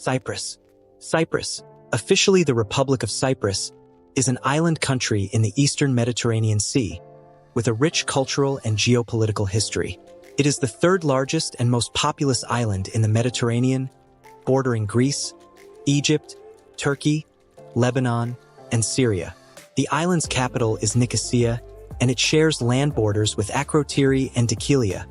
Cyprus. Cyprus, officially the Republic of Cyprus, is an island country in the eastern Mediterranean Sea, with a rich cultural and geopolitical history. It is the third largest and most populous island in the Mediterranean, bordering Greece, Egypt, Turkey, Lebanon, and Syria. The island's capital is Nicosia, and it shares land borders with Akrotiri and Dhekelia,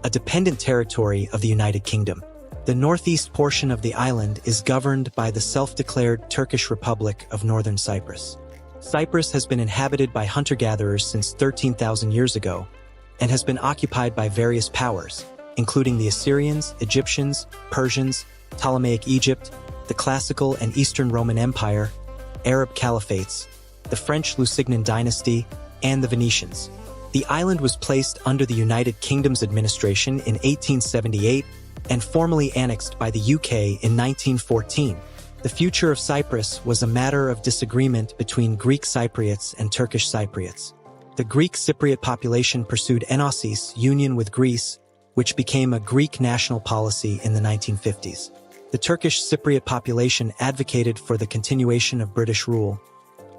a dependent territory of the United Kingdom. The northeast portion of the island is governed by the self-declared Turkish Republic of Northern Cyprus. Cyprus has been inhabited by hunter-gatherers since 13,000 years ago, and has been occupied by various powers, including the Assyrians, Egyptians, Persians, Ptolemaic Egypt, the Classical and Eastern Roman Empire, Arab caliphates, the French Lusignan dynasty, and the Venetians. The island was placed under the United Kingdom's administration in 1878 and formally annexed by the UK in 1914. The future of Cyprus was a matter of disagreement between Greek Cypriots and Turkish Cypriots. The Greek Cypriot population pursued enosis union with Greece, which became a Greek national policy in the 1950s. The Turkish Cypriot population advocated for the continuation of British rule,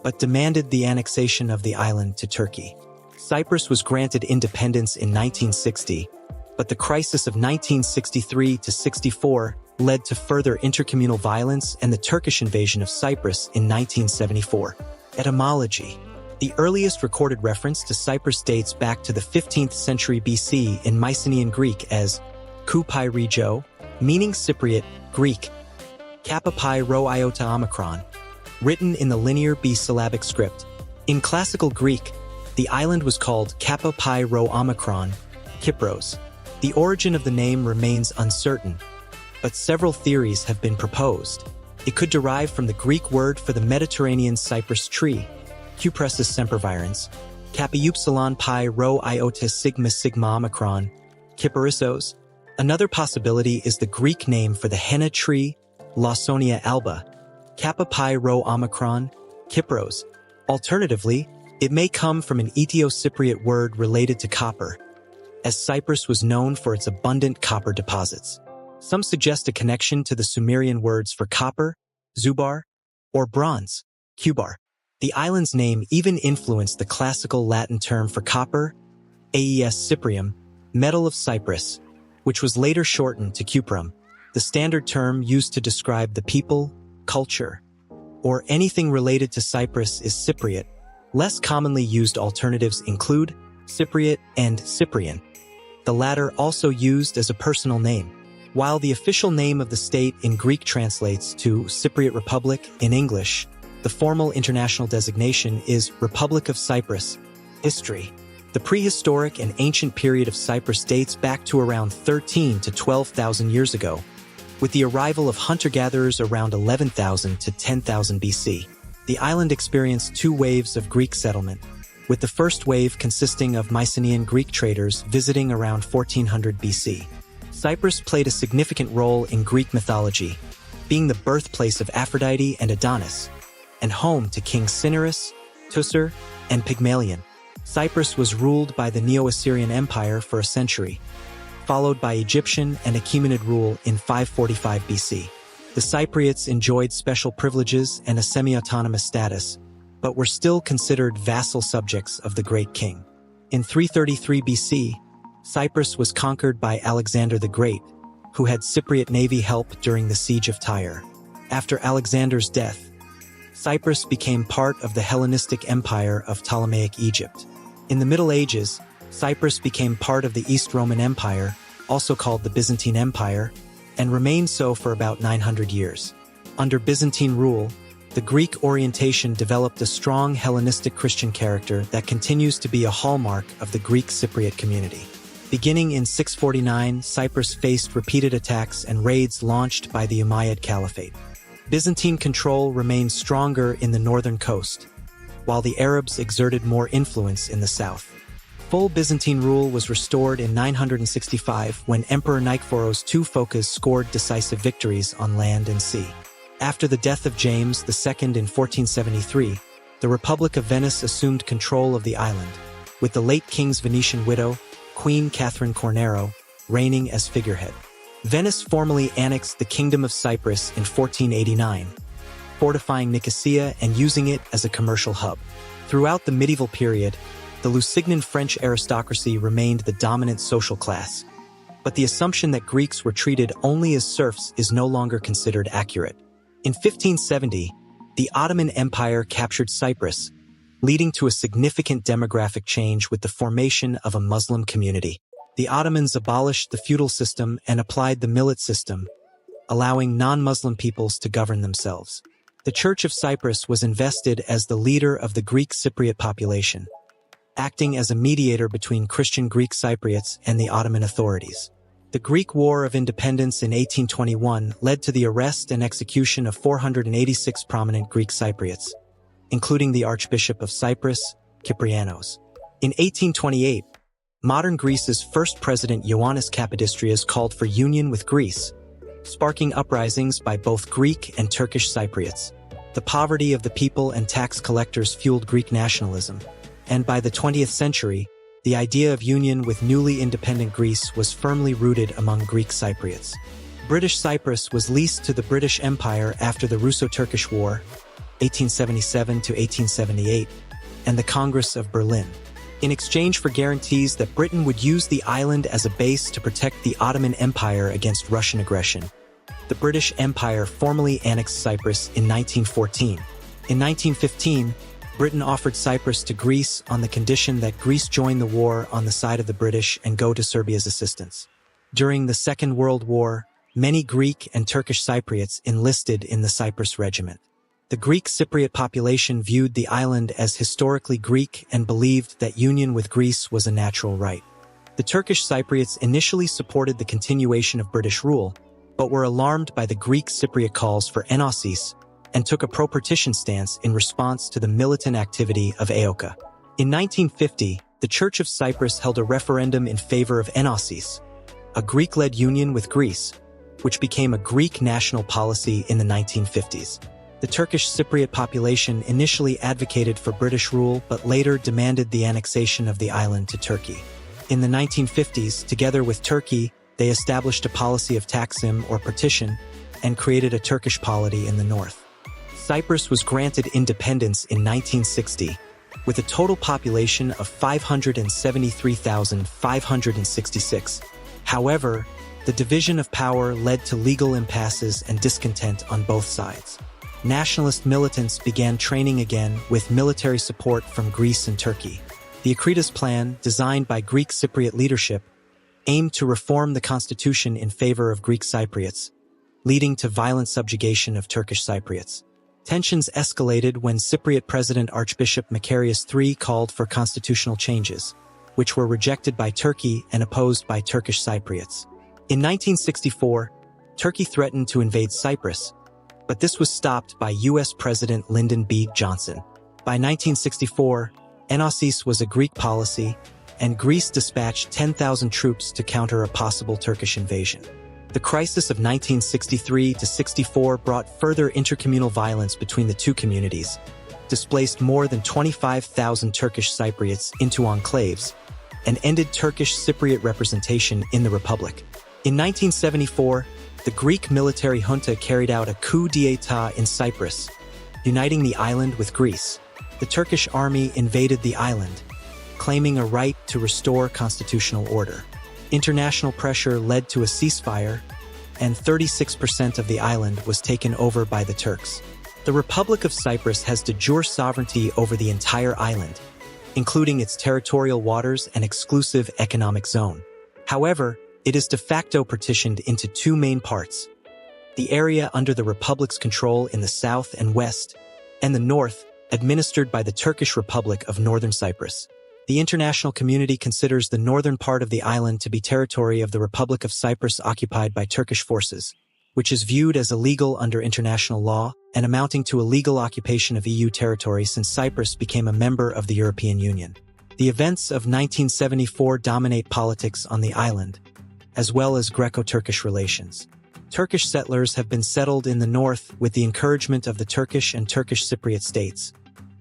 but demanded the annexation of the island to Turkey. Cyprus was granted independence in 1960, but the crisis of 1963 to 64 led to further intercommunal violence and the Turkish invasion of Cyprus in 1974. Etymology. The earliest recorded reference to Cyprus dates back to the 15th century BC in Mycenaean Greek as Kupai Regio, meaning Cypriot, Greek, Kappa Pi Rho Iota Omicron, written in the linear B-syllabic script. In classical Greek, the island was called Kappa Pi Rho Omicron, Kypros. The origin of the name remains uncertain, but several theories have been proposed. It could derive from the Greek word for the Mediterranean cypress tree, Cupressus sempervirens, Kappa Upsilon Pi Rho Iota Sigma Sigma Omicron, Kyparissos. Another possibility is the Greek name for the henna tree, Lawsonia alba, Kappa Pi Rho Omicron, Kypros. Alternatively, it may come from an Etio-Cypriot word related to copper, as Cyprus was known for its abundant copper deposits. Some suggest a connection to the Sumerian words for copper, zubar, or bronze, cubar. The island's name even influenced the classical Latin term for copper, aes cyprium, metal of Cyprus, which was later shortened to cuprum, the standard term used to describe the people, culture, or anything related to Cyprus is Cypriot. Less commonly used alternatives include Cypriot and Cyprian, the latter also used as a personal name. While the official name of the state in Greek translates to Cypriot Republic in English, the formal international designation is Republic of Cyprus. History. The prehistoric and ancient period of Cyprus dates back to around 13 to 12,000 years ago, with the arrival of hunter-gatherers around 11,000 to 10,000 BC. The island experienced two waves of Greek settlement, with the first wave consisting of Mycenaean Greek traders visiting around 1400 BC. Cyprus played a significant role in Greek mythology, being the birthplace of Aphrodite and Adonis, and home to King Cinyras, Teucer, and Pygmalion. Cyprus was ruled by the Neo-Assyrian Empire for a century, followed by Egyptian and Achaemenid rule in 545 BC. The Cypriots enjoyed special privileges and a semi-autonomous status, but were still considered vassal subjects of the Great King. In 333 BC, Cyprus was conquered by Alexander the Great, who had Cypriot navy help during the siege of Tyre. After Alexander's death, Cyprus became part of the Hellenistic Empire of Ptolemaic Egypt. In the Middle Ages, Cyprus became part of the East Roman Empire, also called the Byzantine Empire, and remained so for about 900 years. Under Byzantine rule, the Greek orientation developed a strong Hellenistic Christian character that continues to be a hallmark of the Greek Cypriot community. Beginning in 649, Cyprus faced repeated attacks and raids launched by the Umayyad Caliphate. Byzantine control remained stronger in the northern coast, while the Arabs exerted more influence in the south. Full Byzantine rule was restored in 965 when Emperor Nikephoros II Phocas scored decisive victories on land and sea. After the death of James II in 1473, the Republic of Venice assumed control of the island, with the late king's Venetian widow, Queen Catherine Cornaro, reigning as figurehead. Venice formally annexed the Kingdom of Cyprus in 1489, fortifying Nicosia and using it as a commercial hub. Throughout the medieval period, the Lusignan French aristocracy remained the dominant social class, but the assumption that Greeks were treated only as serfs is no longer considered accurate. In 1570, the Ottoman Empire captured Cyprus, leading to a significant demographic change with the formation of a Muslim community. The Ottomans abolished the feudal system and applied the millet system, allowing non-Muslim peoples to govern themselves. The Church of Cyprus was invested as the leader of the Greek Cypriot population, acting as a mediator between Christian Greek Cypriots and the Ottoman authorities. The Greek War of Independence in 1821 led to the arrest and execution of 486 prominent Greek Cypriots, including the Archbishop of Cyprus, Kyprianos. In 1828, modern Greece's first president Ioannis Kapodistrias called for union with Greece, sparking uprisings by both Greek and Turkish Cypriots. The poverty of the people and tax collectors fueled Greek nationalism, and by the 20th century, the idea of union with newly independent Greece was firmly rooted among Greek Cypriots. British Cyprus was leased to the British Empire after the Russo-Turkish War, 1877 to 1878, and the Congress of Berlin, in exchange for guarantees that Britain would use the island as a base to protect the Ottoman Empire against Russian aggression. The British Empire formally annexed Cyprus in 1914. In 1915, Britain offered Cyprus to Greece on the condition that Greece join the war on the side of the British and go to Serbia's assistance. During the Second World War, many Greek and Turkish Cypriots enlisted in the Cyprus Regiment. The Greek Cypriot population viewed the island as historically Greek and believed that union with Greece was a natural right. The Turkish Cypriots initially supported the continuation of British rule, but were alarmed by the Greek Cypriot calls for enosis and took a pro-partition stance in response to the militant activity of Aoka. In 1950, the Church of Cyprus held a referendum in favor of enosis, a Greek-led union with Greece, which became a Greek national policy in the 1950s. The Turkish Cypriot population initially advocated for British rule but later demanded the annexation of the island to Turkey. In the 1950s, together with Turkey, they established a policy of taksim or partition and created a Turkish polity in the north. Cyprus was granted independence in 1960, with a total population of 573,566. However, the division of power led to legal impasses and discontent on both sides. Nationalist militants began training again with military support from Greece and Turkey. The Akhritas Plan, designed by Greek Cypriot leadership, aimed to reform the constitution in favor of Greek Cypriots, leading to violent subjugation of Turkish Cypriots. Tensions escalated when Cypriot President Archbishop Macarius III called for constitutional changes, which were rejected by Turkey and opposed by Turkish Cypriots. In 1964, Turkey threatened to invade Cyprus, but this was stopped by U.S. President Lyndon B. Johnson. By 1964, enosis was a Greek policy, and Greece dispatched 10,000 troops to counter a possible Turkish invasion. The crisis of 1963-64 brought further intercommunal violence between the two communities, displaced more than 25,000 Turkish Cypriots into enclaves, and ended Turkish Cypriot representation in the Republic. In 1974, the Greek military junta carried out a coup d'état in Cyprus, uniting the island with Greece. The Turkish army invaded the island, claiming a right to restore constitutional order. International pressure led to a ceasefire, and 36% of the island was taken over by the Turks. The Republic of Cyprus has de jure sovereignty over the entire island, including its territorial waters and exclusive economic zone. However, it is de facto partitioned into two main parts: the area under the Republic's control in the south and west, and the north, administered by the Turkish Republic of Northern Cyprus. The international community considers the northern part of the island to be territory of the Republic of Cyprus occupied by Turkish forces, which is viewed as illegal under international law and amounting to a legal occupation of EU territory since Cyprus became a member of the European Union. The events of 1974 dominate politics on the island, as well as Greco-Turkish relations. Turkish settlers have been settled in the north with the encouragement of the Turkish and Turkish Cypriot states,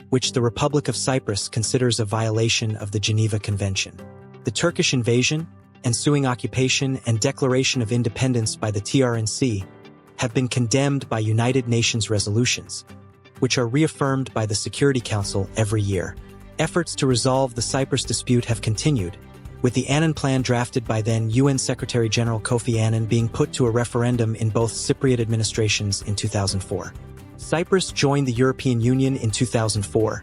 which the Republic of Cyprus considers a violation of the Geneva Convention. The Turkish invasion, ensuing occupation and declaration of independence by the TRNC have been condemned by United Nations resolutions, which are reaffirmed by the Security Council every year. Efforts to resolve the Cyprus dispute have continued, with the Annan Plan drafted by then UN Secretary-General Kofi Annan being put to a referendum in both Cypriot administrations in 2004. Cyprus joined the European Union in 2004,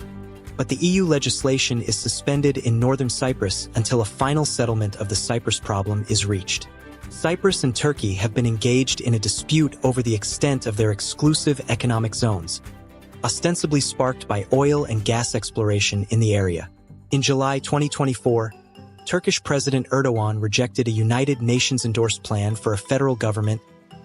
but the EU legislation is suspended in northern Cyprus until a final settlement of the Cyprus problem is reached. Cyprus and Turkey have been engaged in a dispute over the extent of their exclusive economic zones, ostensibly sparked by oil and gas exploration in the area. In July 2024, Turkish President Erdogan rejected a United Nations-endorsed plan for a federal government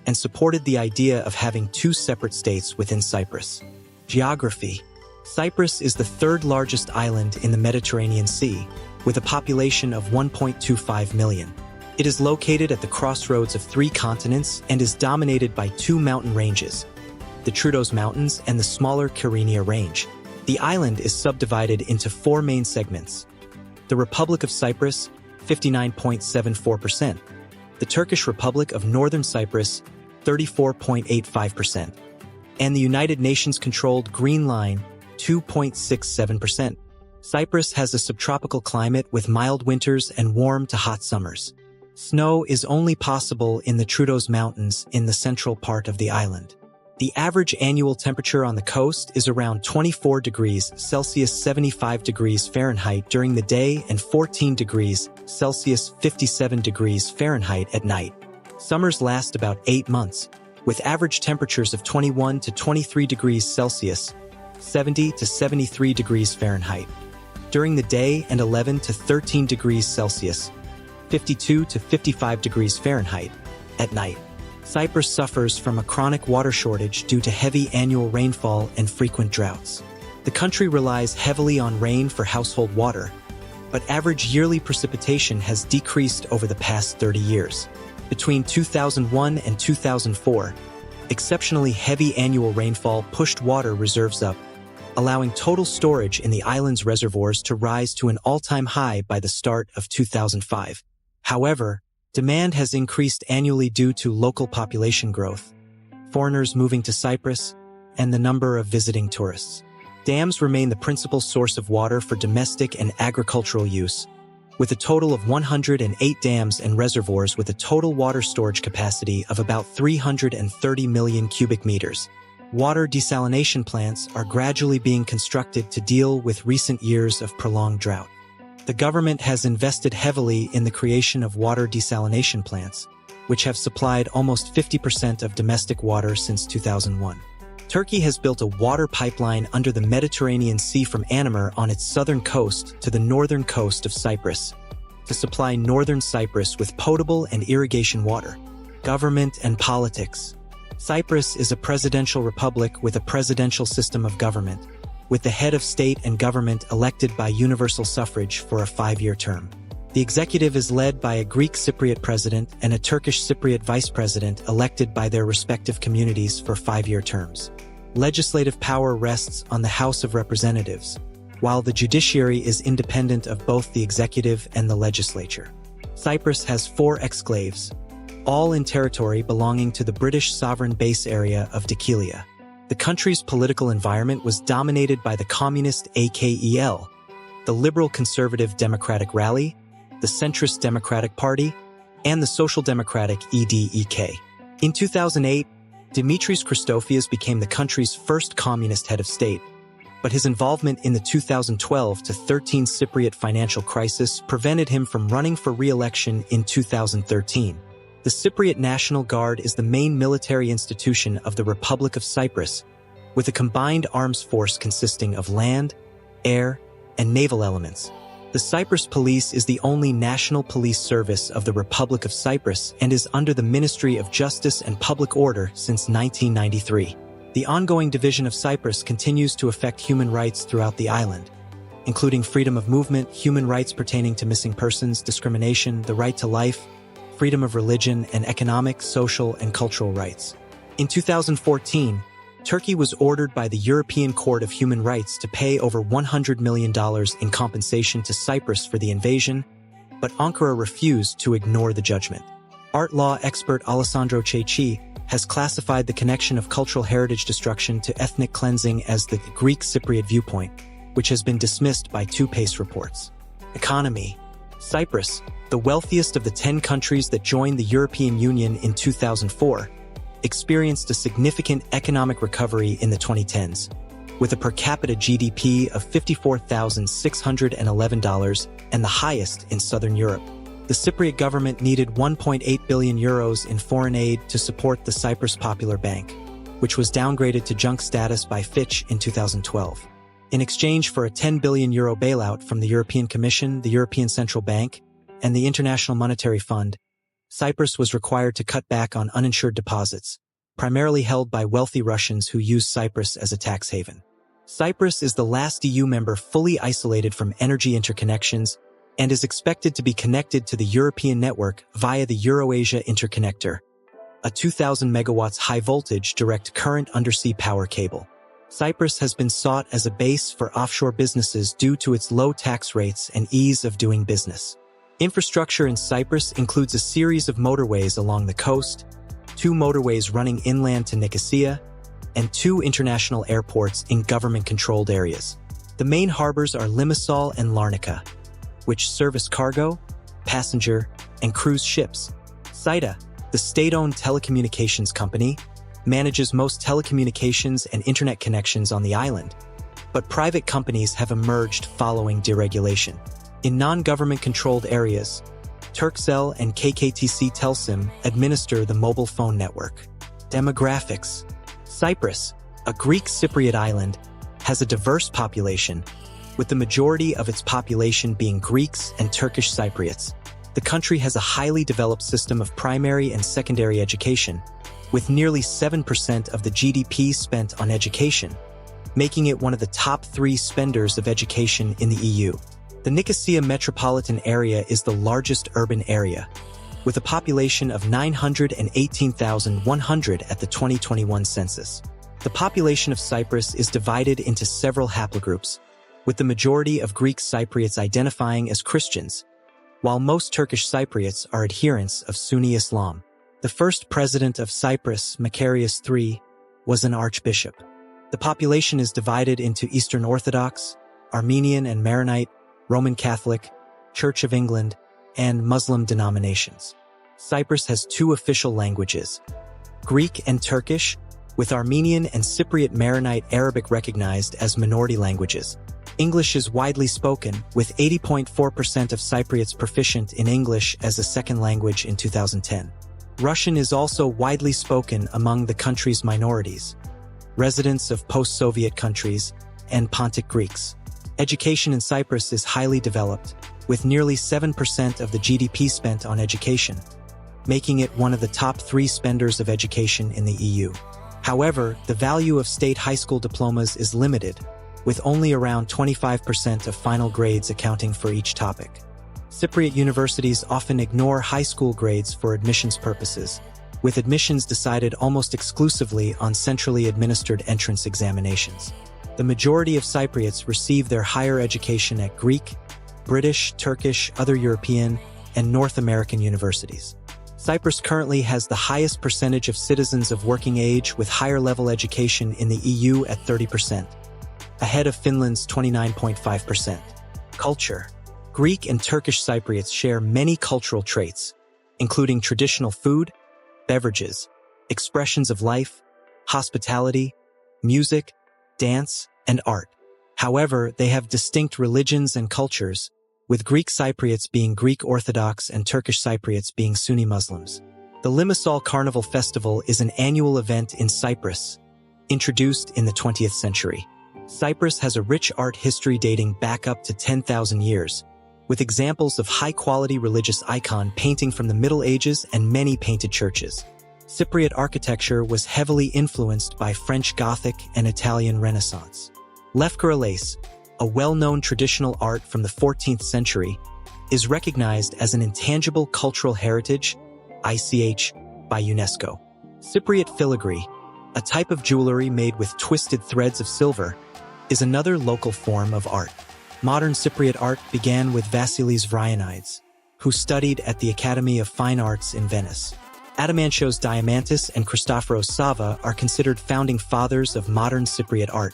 and supported the idea of having two separate states within Cyprus. Geography. Cyprus is the third largest island in the Mediterranean Sea, with a population of 1.25 million. It is located at the crossroads of three continents and is dominated by two mountain ranges, the Troodos Mountains and the smaller Kyrenia Range. The island is subdivided into four main segments: the Republic of Cyprus, 59.74%, the Turkish Republic of Northern Cyprus, 34.85%, and the United Nations-controlled Green Line, 2.67%. Cyprus has a subtropical climate with mild winters and warm to hot summers. Snow is only possible in the Troodos Mountains in the central part of the island. The average annual temperature on the coast is around 24 degrees Celsius 75 degrees Fahrenheit during the day and 14 degrees Celsius 57 degrees Fahrenheit at night. Summers last about 8 months, with average temperatures of 21 to 23 degrees Celsius 70 to 73 degrees Fahrenheit during the day and 11 to 13 degrees Celsius 52 to 55 degrees Fahrenheit at night. Cyprus suffers from a chronic water shortage due to heavy annual rainfall and frequent droughts. The country relies heavily on rain for household water, but average yearly precipitation has decreased over the past 30 years. Between 2001 and 2004, exceptionally heavy annual rainfall pushed water reserves up, allowing total storage in the island's reservoirs to rise to an all-time high by the start of 2005. However, demand has increased annually due to local population growth, foreigners moving to Cyprus, and the number of visiting tourists. Dams remain the principal source of water for domestic and agricultural use, with a total of 108 dams and reservoirs with a total water storage capacity of about 330 million cubic meters. Water desalination plants are gradually being constructed to deal with recent years of prolonged drought. The government has invested heavily in the creation of water desalination plants, which have supplied almost 50% of domestic water since 2001. Turkey has built a water pipeline under the Mediterranean Sea from Anamur on its southern coast to the northern coast of Cyprus to supply northern Cyprus with potable and irrigation water. Government and politics. Cyprus is a presidential republic with a presidential system of government, with the head of state and government elected by universal suffrage for a 5-year term. The executive is led by a Greek Cypriot president and a Turkish Cypriot vice president elected by their respective communities for 5-year terms. Legislative power rests on the House of Representatives, while the judiciary is independent of both the executive and the legislature. Cyprus has 4 exclaves, all in territory belonging to the British sovereign base area of Dhekelia. The country's political environment was dominated by the communist AKEL, the Liberal Conservative Democratic Rally, the Centrist Democratic Party, and the Social Democratic EDEK. In 2008, Dimitris Christofias became the country's first communist head of state, but his involvement in the 2012-13 Cypriot financial crisis prevented him from running for re-election in 2013. The Cypriot National Guard is the main military institution of the Republic of Cyprus, with a combined arms force consisting of land, air, and naval elements. The Cyprus Police is the only national police service of the Republic of Cyprus and is under the Ministry of Justice and Public Order since 1993. The ongoing division of Cyprus continues to affect human rights throughout the island, including freedom of movement, human rights pertaining to missing persons, discrimination, the right to life, freedom of religion, and economic, social, and cultural rights. In 2014, Turkey was ordered by the European Court of Human Rights to pay over $100 million in compensation to Cyprus for the invasion, but Ankara refused to ignore the judgment. Art law expert Alessandro Cecchi has classified the connection of cultural heritage destruction to ethnic cleansing as the Greek Cypriot viewpoint, which has been dismissed by two PACE reports. Economy. Cyprus, the wealthiest of the 10 countries that joined the European Union in 2004, experienced a significant economic recovery in the 2010s, with a per capita GDP of $54,611 and the highest in southern Europe. The Cypriot government needed €1.8 billion in foreign aid to support the Cyprus Popular Bank, which was downgraded to junk status by Fitch in 2012. In exchange for a €10 billion bailout from the European Commission, the European Central Bank, and the International Monetary Fund, Cyprus was required to cut back on uninsured deposits, primarily held by wealthy Russians who use Cyprus as a tax haven. Cyprus is the last EU member fully isolated from energy interconnections and is expected to be connected to the European network via the Eurasia Interconnector, a 2,000 megawatts high-voltage direct current undersea power cable. Cyprus has been sought as a base for offshore businesses due to its low tax rates and ease of doing business. Infrastructure in Cyprus includes a series of motorways along the coast, 2 motorways running inland to Nicosia, and 2 international airports in government-controlled areas. The main harbors are Limassol and Larnaca, which service cargo, passenger, and cruise ships. SITA, the state-owned telecommunications company, manages most telecommunications and internet connections on the island, but private companies have emerged following deregulation. In non-government-controlled areas, Turkcell and KKTC Telsim administer the mobile phone network. Demographics. Cyprus, a Greek Cypriot island, has a diverse population, with the majority of its population being Greeks and Turkish Cypriots. The country has a highly developed system of primary and secondary education, with nearly 7% of the GDP spent on education, making it one of the top 3 spenders of education in the EU. The Nicosia metropolitan area is the largest urban area, with a population of 918,100 at the 2021 census. The population of Cyprus is divided into several haplogroups, with the majority of Greek Cypriots identifying as Christians, while most Turkish Cypriots are adherents of Sunni Islam. The first president of Cyprus, Macarius III, was an archbishop. The population is divided into Eastern Orthodox, Armenian and Maronite, Roman Catholic, Church of England, and Muslim denominations. Cyprus has 2 official languages, Greek and Turkish, with Armenian and Cypriot Maronite Arabic recognized as minority languages. English is widely spoken, with 80.4% of Cypriots proficient in English as a second language in 2010. Russian is also widely spoken among the country's minorities, residents of post-Soviet countries, and Pontic Greeks. Education in Cyprus is highly developed, with nearly 7% of the GDP spent on education, making it one of the top 3 spenders of education in the EU. However, the value of state high school diplomas is limited, with only around 25% of final grades accounting for each topic. Cypriot universities often ignore high school grades for admissions purposes, with admissions decided almost exclusively on centrally administered entrance examinations. The majority of Cypriots receive their higher education at Greek, British, Turkish, other European, and North American universities. Cyprus currently has the highest percentage of citizens of working age with higher level education in the EU at 30%, ahead of Finland's 29.5%. Culture. Greek and Turkish Cypriots share many cultural traits, including traditional food, beverages, expressions of life, hospitality, music, dance, and art. However, they have distinct religions and cultures, with Greek Cypriots being Greek Orthodox and Turkish Cypriots being Sunni Muslims. The Limassol Carnival Festival is an annual event in Cyprus, introduced in the 20th century. Cyprus has a rich art history dating back up to 10,000 years, with examples of high-quality religious icon painting from the Middle Ages and many painted churches. Cypriot architecture was heavily influenced by French Gothic and Italian Renaissance. Lefkara lace, a well-known traditional art from the 14th century, is recognized as an intangible cultural heritage, ICH, by UNESCO. Cypriot filigree, a type of jewelry made with twisted threads of silver, is another local form of art. Modern Cypriot art began with Vasilis Vryanides, who studied at the Academy of Fine Arts in Venice. Adamantios Diamantis and Christoforos Sava are considered founding fathers of modern Cypriot art,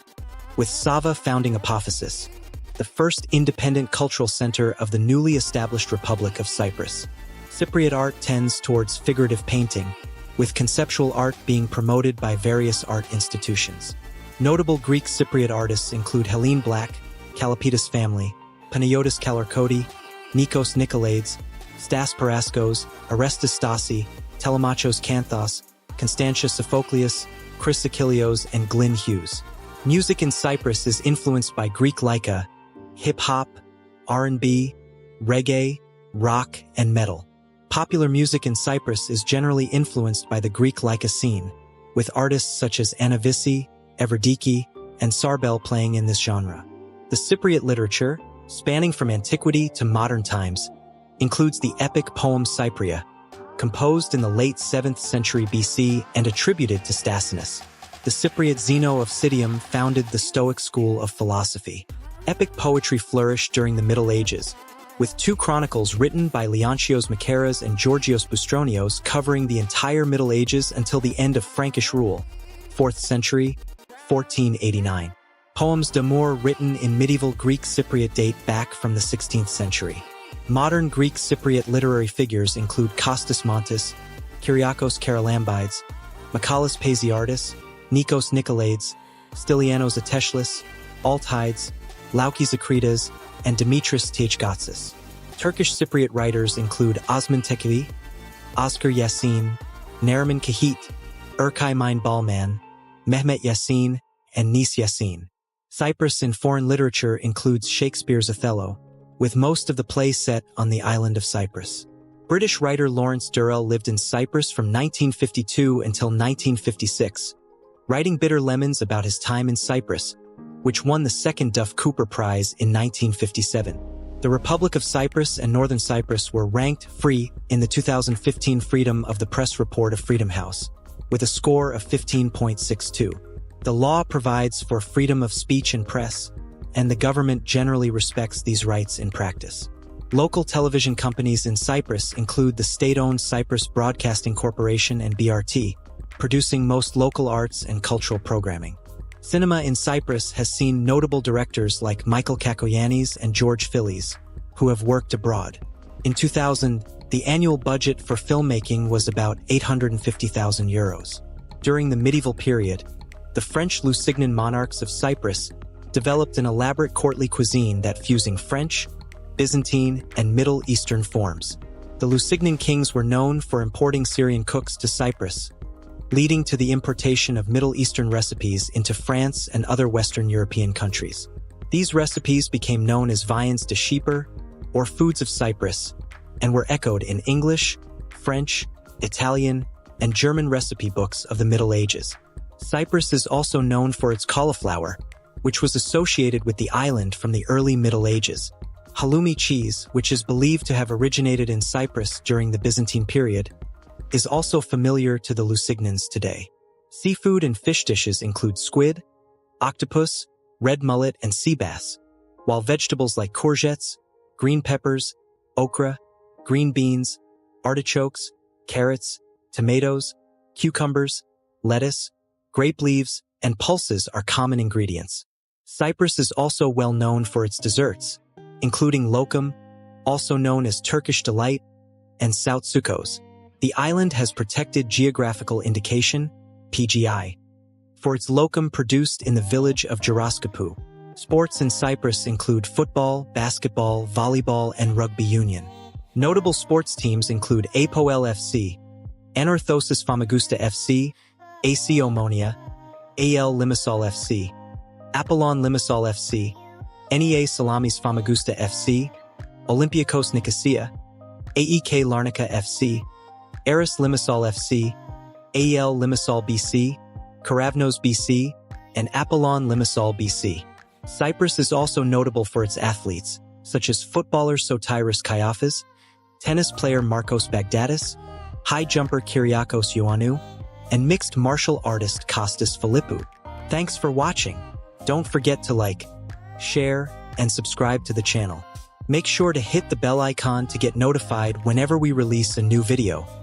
with Sava founding Apophysis, the first independent cultural center of the newly established Republic of Cyprus. Cypriot art tends towards figurative painting, with conceptual art being promoted by various art institutions. Notable Greek Cypriot artists include Helene Black, Kallipetis family, Panayotis Kalarkoti, Nikos Nikolaides, Stas Paraskos, Orestes Stasi, Telemachos Kanthos, Constantius Sophocleus, Chris Achilleos, and Glyn Hughes. Music in Cyprus is influenced by Greek laika, hip-hop, R&B, reggae, rock, and metal. Popular music in Cyprus is generally influenced by the Greek laika scene, with artists such as Anavissi, Everdiki, and Sarbel playing in this genre. The Cypriot literature, spanning from antiquity to modern times, includes the epic poem Cypria, composed in the late 7th century BC and attributed to Stasinus. The Cypriot Zeno of Citium founded the Stoic school of philosophy. Epic poetry flourished during the Middle Ages, with 2 chronicles written by Leontios Macaras and Georgios Bustronios covering the entire Middle Ages until the end of Frankish rule, 4th century, 1489. Poems d'amour written in medieval Greek Cypriot date back from the 16th century. Modern Greek Cypriot literary figures include Kostas Montis, Kyriakos Karalambides, Michalis Paisiardis, Nikos Nikolaides, Stylianos Ateshlis, Altides, Laukis Akritas, and Dimitris Tiachgatsis. Turkish Cypriot writers include Osman Tekevi, Oscar Yasin, Nariman Kahit, Erkay Mine Balman, Mehmet Yasin, and Nis Yasin. Cyprus in foreign literature includes Shakespeare's Othello, with most of the plays set on the island of Cyprus. British writer Lawrence Durrell lived in Cyprus from 1952 until 1956, writing Bitter Lemons about his time in Cyprus, which won the second Duff Cooper Prize in 1957. The Republic of Cyprus and Northern Cyprus were ranked free in the 2015 Freedom of the Press report of Freedom House, with a score of 15.62. The law provides for freedom of speech and press, and the government generally respects these rights in practice. Local television companies in Cyprus include the state-owned Cyprus Broadcasting Corporation and BRT, producing most local arts and cultural programming. Cinema in Cyprus has seen notable directors like Michael Kakoyannis and George Philis, who have worked abroad. In 2000, the annual budget for filmmaking was about €850,000. During the medieval period, the French Lusignan monarchs of Cyprus developed an elaborate courtly cuisine that fusing French, Byzantine, and Middle Eastern forms. The Lusignan kings were known for importing Syrian cooks to Cyprus, leading to the importation of Middle Eastern recipes into France and other Western European countries. These recipes became known as viands de Chypre, or foods of Cyprus, and were echoed in English, French, Italian, and German recipe books of the Middle Ages. Cyprus is also known for its cauliflower, which was associated with the island from the early Middle Ages. Halloumi cheese, which is believed to have originated in Cyprus during the Byzantine period, is also familiar to the Lusignans today. Seafood and fish dishes include squid, octopus, red mullet, and sea bass, while vegetables like courgettes, green peppers, okra, green beans, artichokes, carrots, tomatoes, cucumbers, lettuce, grape leaves, and pulses are common ingredients. Cyprus is also well known for its desserts, including lokum, also known as Turkish delight, and sautsukos. The island has protected geographical indication, PGI, for its lokum produced in the village of Giraskapu. Sports in Cyprus include football, basketball, volleyball, and rugby union. Notable sports teams include Apoel FC, Anorthosis Famagusta FC, AC Omonia, AL Limassol FC, Apollon Limassol FC, NEA Salamis Famagusta FC, Olympiakos Nicosia, AEK Larnaca FC, Aris Limassol FC, AL Limassol BC, Karavnos BC, and Apollon Limassol BC. Cyprus is also notable for its athletes, such as footballer Sotiris Kayafas, tennis player Marcos Bagdatis, high jumper Kyriakos Ioannou, and mixed martial artist Kostas Philippou. Thanks for watching. Don't forget to like, share, and subscribe to the channel. Make sure to hit the bell icon to get notified whenever we release a new video.